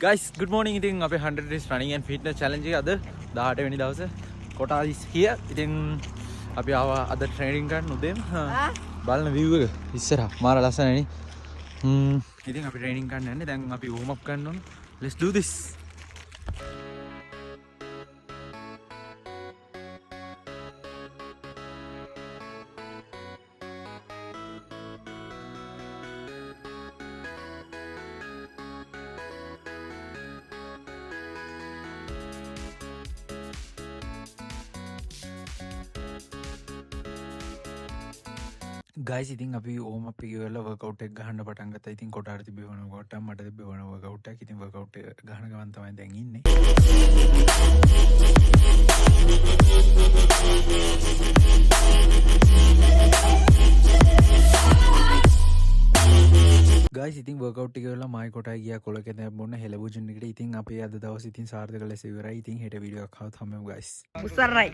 Guys, good morning. ඉතින් අපේ 100 days running and fitness challenge එක අද 18 වෙනි දවසේ කොටා is here. ඉතින් අපි ආවා අද ට්‍රේනින් කරන්න උදේම බලන view එක ඉස්සරහා මාර ලස්සනයි නේ. ඉතින් අපි ට්‍රේනින් කරන්න යන්නේ. දැන් අපි warm up කරන්න ඕන. Let's do this. Guys, ඉතින් අපි warm up එක කරලා workout එක ගහන්න පටන් ගත්තා. ඉතින් කොටාර තිබ්බ වෙන workout එක මට තිබ්බ වෙන workout එකක්. ඉතින් workout එක ගහන ගමන් තමයි දැන් ඉන්නේ. Guys, ඉතින් workout එක කරලා මායි කොටයි ගියා කොලක දැන් බොන්න හෙලබුජුන් එකට. ඉතින් අපේ අද දවස් ඉතින් සාර්ථක ලෙස ඉවරයි. ඉතින් හෙට වීඩියෝ එකක් ආවොත් හම්බෙමු guys. උස්සරයි